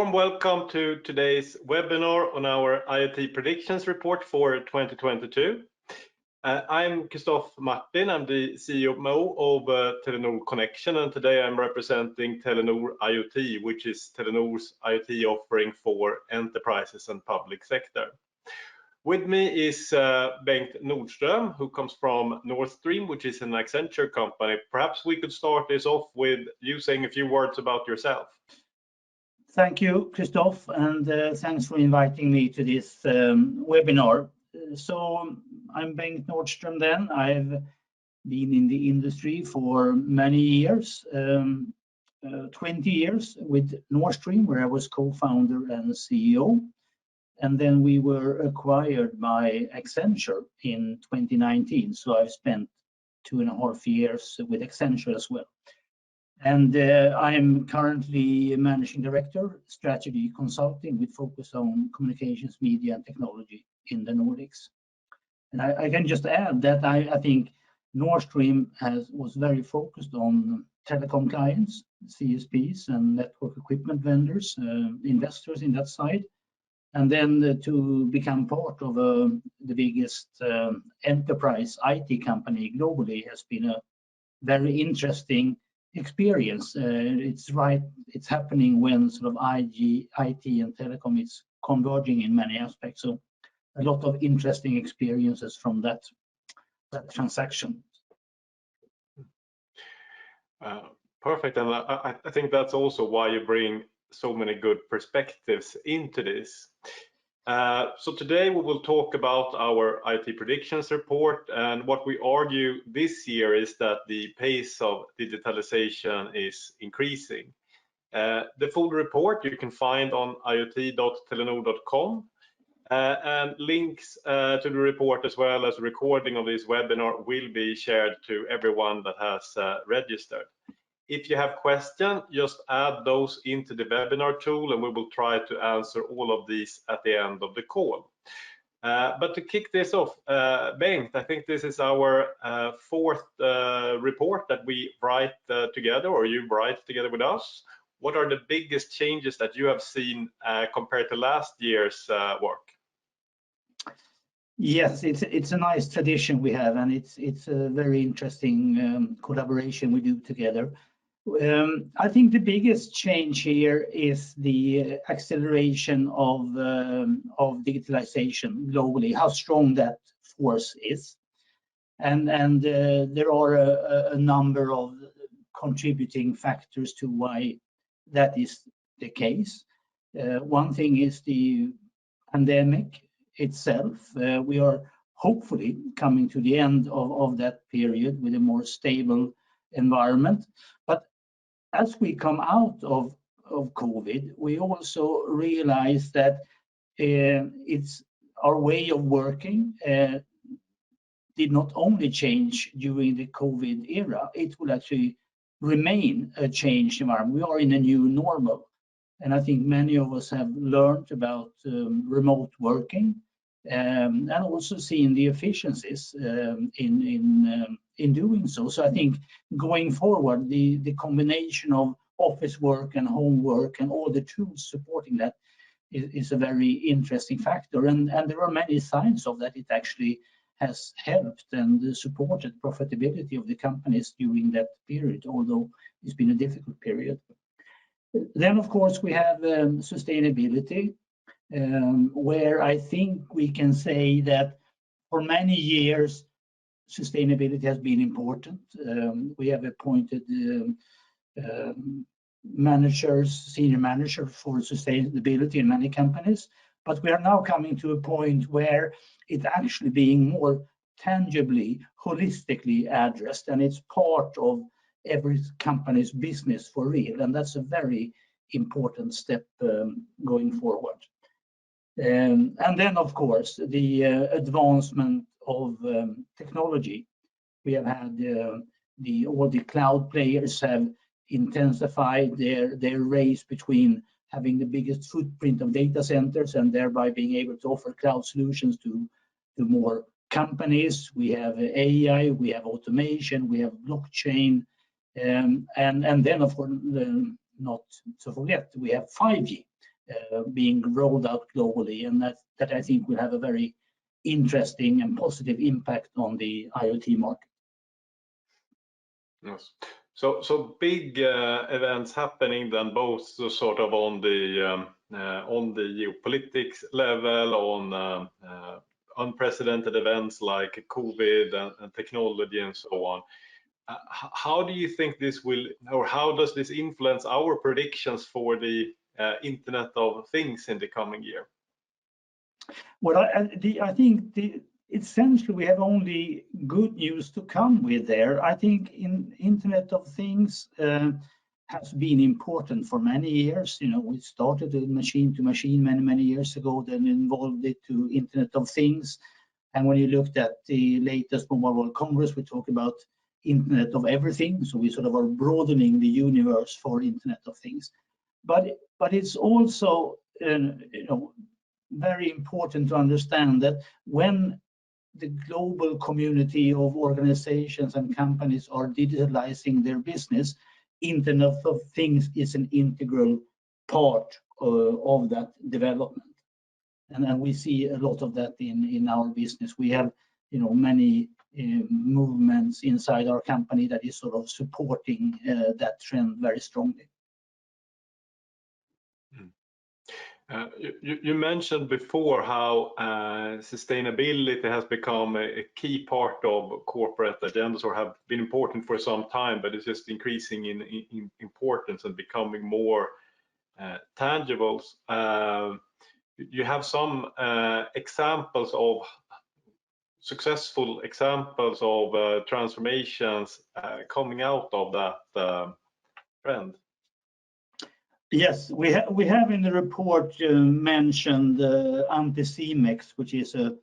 warm welcome to today's webinar on our IoT Predictions Report for 2022. I'm Cristoff Martin, I'm the CMO of Telenor Connexion, and today I'm representing Telenor IoT, which is Telenor's IoT offering for enterprises and public sector. With me is Bengt Nordström, who comes from Northstream, which is an Accenture company. Perhaps we could start this off with you saying a few words about yourself. Thank you, Cristoff, and thanks for inviting me to this webinar. So I'm Bengt Nordström then. I've been in the industry for many years, 20 years with Northstream, where I was co-founder and CEO. And then we were acquired by Accenture in 2019. So I've spent 2.5 years with Accenture as well. And I am currently Managing Director, Strategy Consulting with focus on communications, media and technology in the Nordics. And I can just add that I think Northstream was very focused on telecom clients, CSPs and network equipment vendors, investors in that side. And then to become part of the biggest enterprise IT company globally has been a very interesting experience. It's happening when sort of IT and telecom is converging in many aspects. So a lot of interesting experiences from that transaction. Perfect, and I think that's also why you bring so many good perspectives into this. So today we will talk about our IoT Predictions Report, and what we argue this year is that the pace of digitalization is increasing. The full report you can find on iot.telenor.com, and links to the report as well as a recording of this webinar will be shared to everyone that has registered. If you have questions, just add those into the webinar tool and we will try to answer all of these at the end of the call. But to kick this off, Bengt, I think this is our fourth report that we write together, or you write together with us. What are the biggest changes that you have seen compared to last year's work? Yes, it's a nice tradition we have, and it's a very interesting collaboration we do together. I think the biggest change here is the acceleration of digitalization globally, how strong that force is. And there are a number of contributing factors to why that is the case. One thing is the pandemic itself. We are hopefully coming to the end of that period with a more stable environment. But as we come out of COVID, we also realize that it's our way of working did not only change during the COVID era, it will actually remain a changed environment. We are in a new normal. And I think many of us have learned about remote working and also seeing the efficiencies in doing so. So I think going forward, the combination of office work and home work and all the tools supporting that is a very interesting factor. And there are many signs of that it actually has helped and supported profitability of the companies during that period, although it's been a difficult period. Then, of course, we have sustainability, where I think we can say that for many years, sustainability has been important. We have appointed senior managers for sustainability in many companies, but we are now coming to a point where it's actually being more tangibly, holistically addressed, and it's part of every company's business for real, and that's a very important step going forward. And then, of course, the advancement of technology. We have had all the cloud players have intensified their race between having the biggest footprint of data centers and thereby being able to offer cloud solutions to more companies. We have AI, we have automation, we have blockchain, and then, of course, not to forget, we have 5G. being rolled out globally, and that I think will have a very interesting and positive impact on the IoT market. Yes. So big events happening then, both sort of on the geopolitics level, on unprecedented events like COVID and technology and so on. How do you think this will, or how does this influence our predictions for the Internet of Things in the coming year? Well, I think essentially we have only good news to come with there. I think Internet of Things has been important for many years. You know, we started with machine to machine many years ago, then involved it to Internet of Things. And when you looked at the latest Mobile World Congress, we talk about Internet of Everything. So we sort of are broadening the universe for Internet of Things. But it's also very important to understand that when the global community of organizations and companies are digitalizing their business, Internet of Things is an integral part of that development. And we see a lot of that in our business. We have many movements inside our company that is sort of supporting that trend very strongly. You mentioned before how sustainability has become a key part of corporate agendas, or have been important for some time, but it's just increasing in importance and becoming more tangible. You have some examples of successful examples of transformations coming out of that trend. Yes, we have in the report mentioned Anticimex, which is a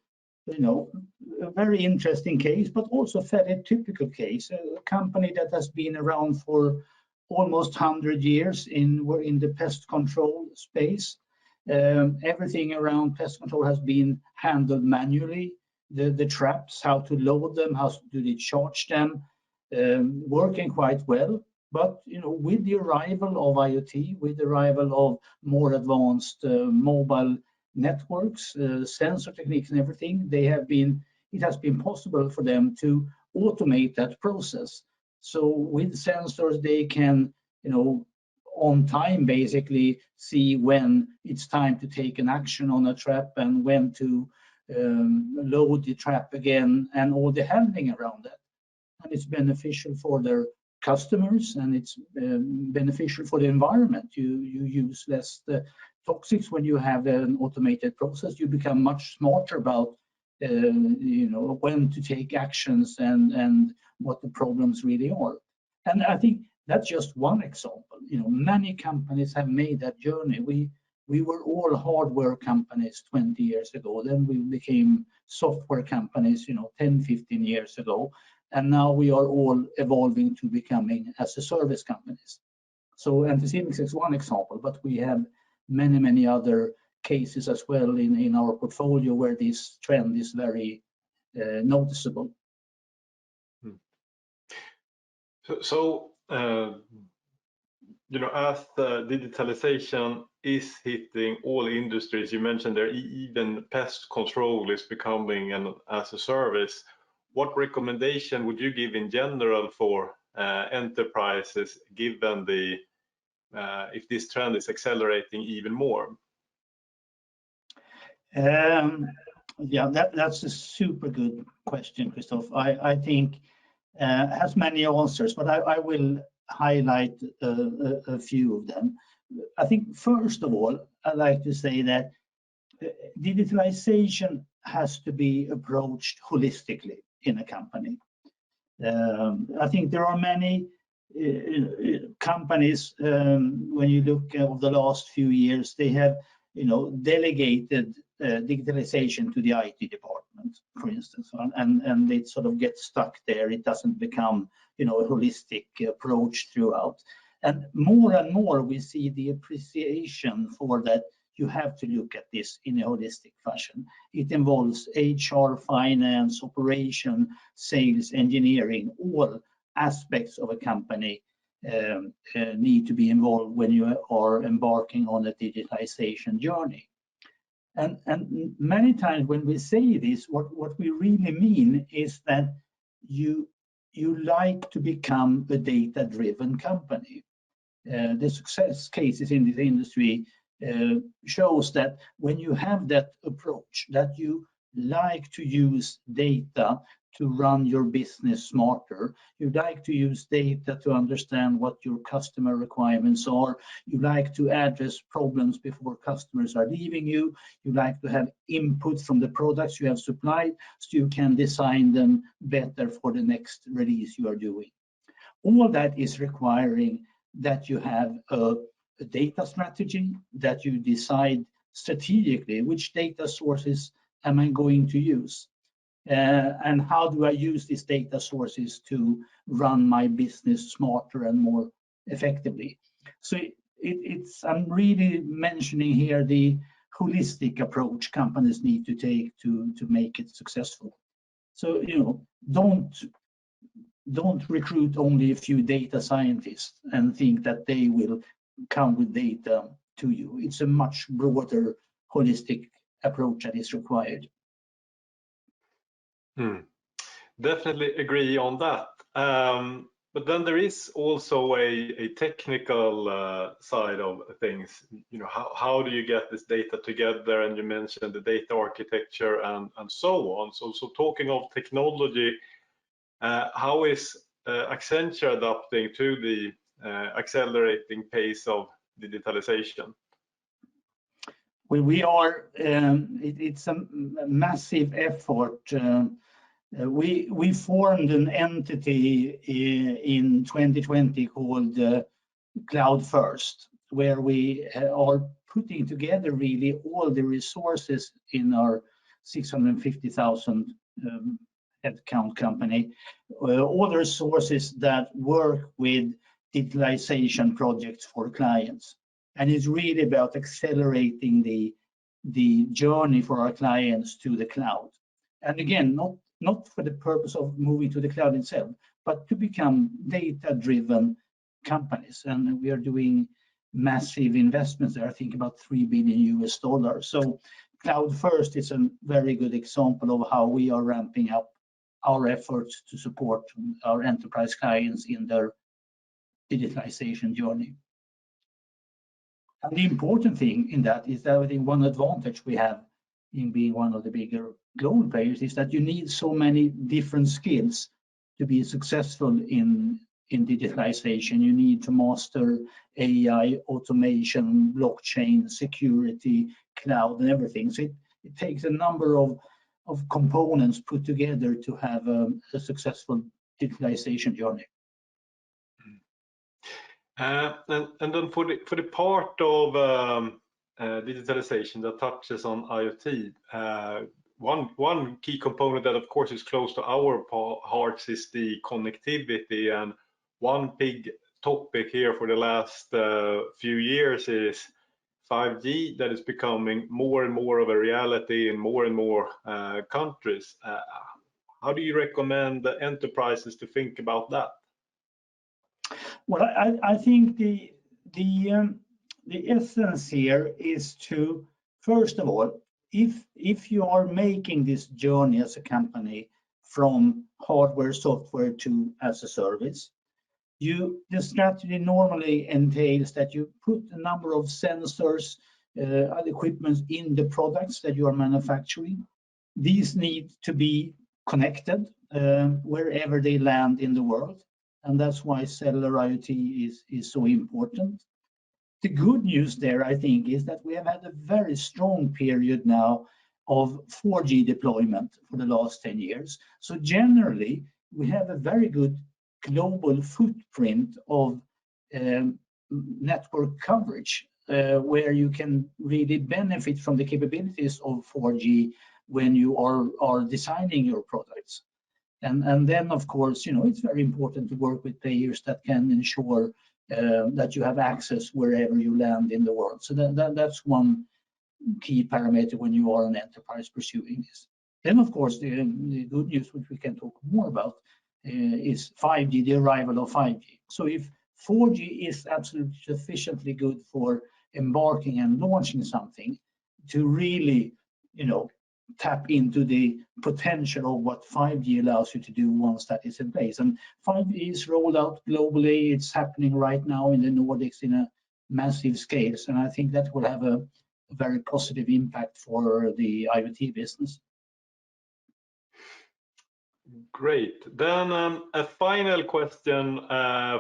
very interesting case, but also a fairly typical case. A company that has been around for almost 100 years in the pest control space. Everything around pest control has been handled manually. The traps, how to load them, how do they charge them, working quite well. But with the arrival of IoT, with the arrival of more advanced mobile networks, sensor techniques and everything, it has been possible for them to automate that process. So with sensors, they can, on time basically see when it's time to take an action on a trap and when to load the trap again, and all the handling around that. And it's beneficial for their customers, and it's beneficial for the environment. You use less toxics when you have an automated process. You become much smarter about when to take actions and what the problems really are. And I think that's just one example. Many companies have made that journey. We were all hardware companies 20 years ago. Then we became software companies, 10, 15 years ago. And now we are all evolving to becoming as a service companies. So Anticimex is one example, but we have many other cases as well in our portfolio where this trend is very noticeable. So as the digitalization is hitting all industries, you mentioned there even pest control is becoming an as a service. What recommendation would you give in general for enterprises, given if this trend is accelerating even more? That's a super good question, Cristoff. I think has many answers, but I will highlight a few of them. I think first of all, I'd like to say that digitalization has to be approached holistically in a company. I think there are many companies, when you look over the last few years, they have delegated digitalization to the IT department, for instance, and it sort of gets stuck there. It doesn't become a holistic approach throughout. And more we see the appreciation for that. You have to look at this in a holistic fashion. It involves HR, finance, operation, sales, engineering, all aspects of a company need to be involved when you are embarking on a digitalization journey. And many times when we say this, what we really mean is that you like to become a data-driven company. The success cases in this industry shows that when you have that approach, that you like to use data to run your business smarter, you like to use data to understand what your customer requirements are, you like to address problems before customers are leaving you, you like to have input from the products you have supplied so you can design them better for the next release you are doing. All that is requiring that you have a data strategy, that you decide strategically which data sources am I going to use, and how do I use these data sources to run my business smarter and more effectively. So I'm really mentioning here the holistic approach companies need to take to make it successful. So don't recruit only a few data scientists and think that they will come with data to you. It's a much broader, holistic approach that is required. Definitely agree on that. But then there is also a technical side of things. How do you get this data together? And you mentioned the data architecture and so on. So talking of technology, how is Accenture adapting to the accelerating pace of digitalization? Well, we are. It's a massive effort. We formed an entity in 2020 called Cloud First, where we are putting together really all the resources in our 650,000 headcount company, all the resources that work with digitalization projects for clients. And it's really about accelerating the journey for our clients to the cloud. And again, not for the purpose of moving to the cloud itself, but to become data-driven companies. And we are doing massive investments there, I think about $3 billion. So Cloud First is a very good example of how we are ramping up our efforts to support our enterprise clients in their digitalization journey. And the important thing in that is that I think one advantage we have in being one of the bigger global players is that you need so many different skills to be successful in digitalization. You need to master AI, automation, blockchain, security, cloud, and everything. So it takes a number of components put together to have a successful digitalization journey. And then for the part of digitalization that touches on IoT, one key component that of course is close to our hearts is the connectivity. And one big topic here for the last few years is 5G, that is becoming more and more of a reality in more and more countries. How do you recommend the enterprises to think about that? Well, I think the essence here is to, first of all, if you are making this journey as a company from hardware, software to as a service, the strategy normally entails that you put a number of sensors, other equipment in the products that you are manufacturing. These need to be connected wherever they land in the world. And that's why cellular IoT is so important. The good news there, I think, is that we have had a very strong period now of 4G deployment for the last 10 years. So generally, we have a very good global footprint of network coverage, where you can really benefit from the capabilities of 4G when you are designing your products. And then, of course, it's very important to work with players that can ensure that you have access wherever you land in the world. So that's one key parameter when you are an enterprise pursuing this. Then, of course, the good news, which we can talk more about, is 5G, the arrival of 5G. So if 4G is absolutely sufficiently good for embarking and launching something to really, tap into the potential of what 5G allows you to do once that is in place. And 5G is rolled out globally. It's happening right now in the Nordics in a massive scale. And I think that will have a very positive impact for the IoT business. Great. Then a final question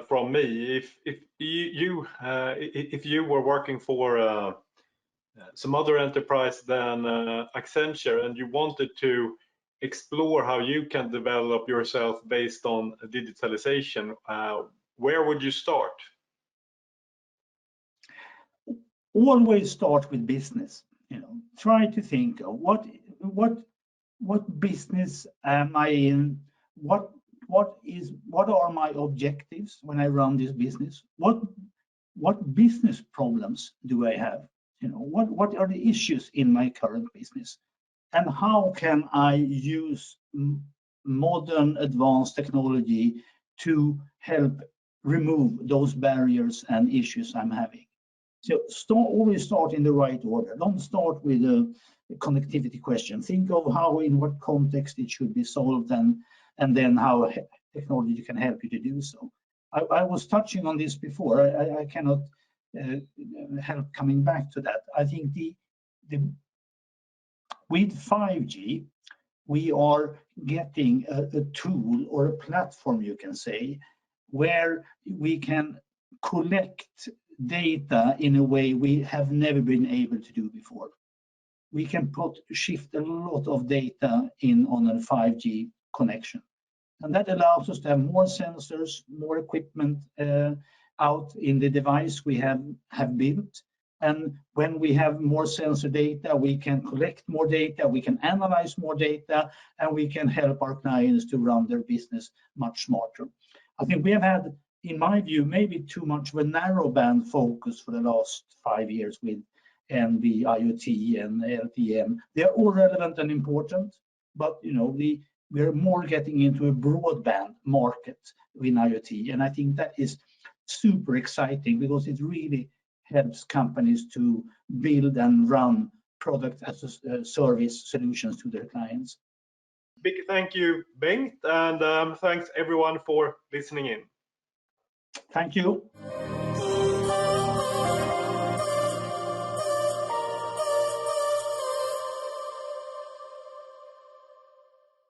from me. If you were working for some other enterprise than Accenture, and you wanted to explore how you can develop yourself based on digitalization, where would you start? Always start with business. Try to think of what business am I in? What are my objectives when I run this business? What business problems do I have? What are the issues in my current business? And how can I use modern advanced technology to help remove those barriers and issues I'm having? So always start in the right order. Don't start with a connectivity question. Think of how, in what context it should be solved, and then how technology can help you to do so. I was touching on this before. I cannot help coming back to that. I think with 5G, we are getting a tool or a platform, you can say, where we can collect data in a way we have never been able to do before. We can shift a lot of data in on a 5G connection. And that allows us to have more sensors, more equipment out in the device we have built. And when we have more sensor data, we can collect more data, we can analyze more data, and we can help our clients to run their business much smarter. I think we have had, in my view, maybe too much of a narrowband focus for the last 5 years with NB, IoT, and LTM. They're all relevant and important, but we're more getting into a broadband market in IoT, and I think that is super exciting because it really helps companies to build and run product as a service solutions to their clients. Big thank you, Bengt, and thanks everyone for listening in. Thank you.